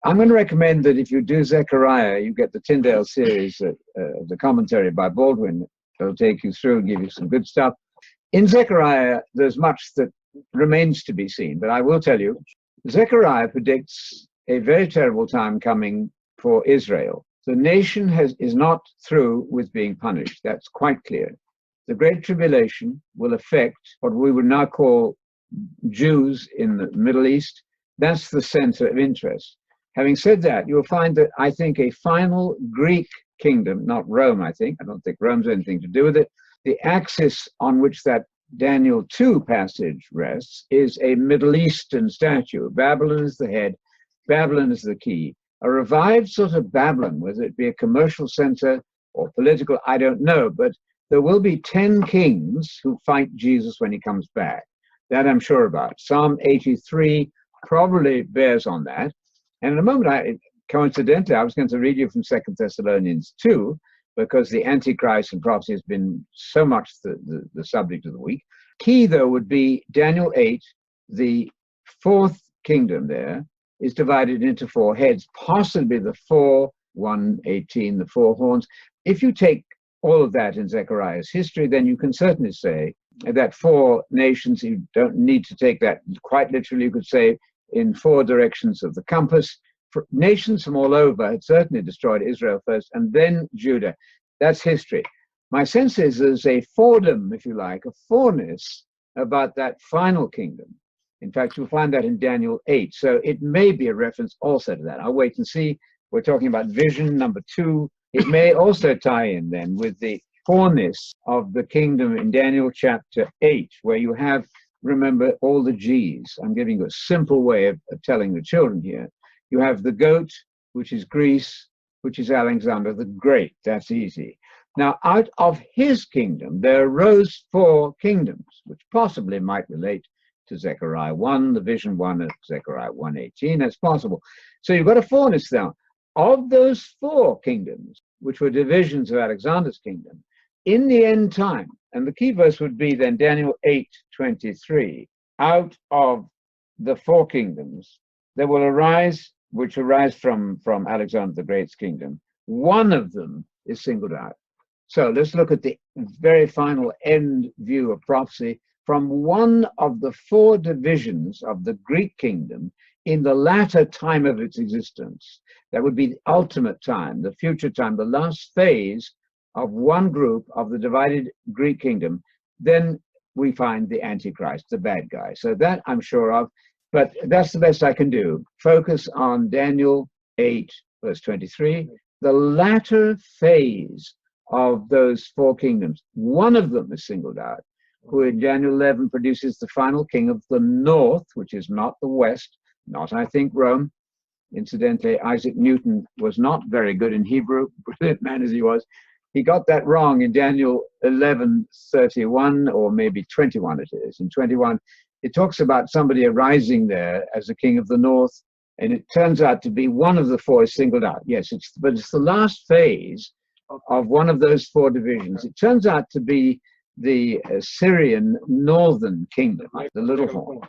I'm going to recommend that if you do Zechariah, you get the Tyndale series, the commentary by Baldwin. It'll take you through and give you some good stuff. In Zechariah, there's much that remains to be seen, but I will tell you, Zechariah predicts a very terrible time coming for Israel. The nation is not through with being punished. That's quite clear. The Great Tribulation will affect what we would now call Jews in the Middle East. That's the center of interest. Having said that, you'll find that I think a final Greek kingdom, not Rome, I don't think Rome's anything to do with it. The axis on which that Daniel 2 passage rests is a Middle Eastern statue. Babylon is the head, Babylon is the key. A revived sort of Babylon, whether it be a commercial center or political, I don't know, but there will be 10 kings who fight Jesus when he comes back. That I'm sure about. Psalm 83 probably bears on that. And in a moment, coincidentally, I was going to read you from 2 Thessalonians 2, because the Antichrist and prophecy has been so much the subject of the week. Key, though, would be Daniel 8, the fourth kingdom there is divided into four heads, possibly the 118, the four horns. If you take all of that in Zechariah's history, then you can certainly say that four nations, you don't need to take that quite literally, you could say in four directions of the compass. Nations from all over had certainly destroyed Israel first, and then Judah. That's history. My sense is there's a fordom, if you like, a foreness about that final kingdom. In fact, you'll find that in Daniel 8. So it may be a reference also to that. I'll wait and see. We're talking about vision number 2. It may also tie in then with the foreness of the kingdom in Daniel chapter 8, where you have, remember, all the G's. I'm giving you a simple way of telling the children here. You have the goat, which is Greece, which is Alexander the Great. That's easy. Now, out of his kingdom, there arose 4 kingdoms, which possibly might relate to Zechariah 1, the vision 1 of Zechariah 1:18. That's possible. So you've got a foreness now. Of those 4 kingdoms, which were divisions of Alexander's kingdom, in the end time, and the key verse would be then Daniel 8:23, out of the 4 kingdoms, there will arise, which arise from Alexander the Great's kingdom, one of them is singled out. So let's look at the very final end view of prophecy from one of the 4 divisions of the Greek kingdom in the latter time of its existence. That would be the ultimate time, the future time, the last phase of one group of the divided Greek kingdom. Then we find the Antichrist, the bad guy. So that I'm sure of, but that's the best I can do. Focus on Daniel 8, verse 23, the latter phase of those 4 kingdoms. One of them is singled out, who in Daniel 11 produces the final king of the north, which is not the west, not, I think, Rome. Incidentally, Isaac Newton was not very good in Hebrew, brilliant man as he was. He got that wrong in Daniel 11:31, or maybe 21 it is. In 21, it talks about somebody arising there as a king of the north, and it turns out to be one of the 4 is singled out. Yes, but it's the last phase of one of those 4 divisions. It turns out to be the Syrian northern kingdom, the little horn.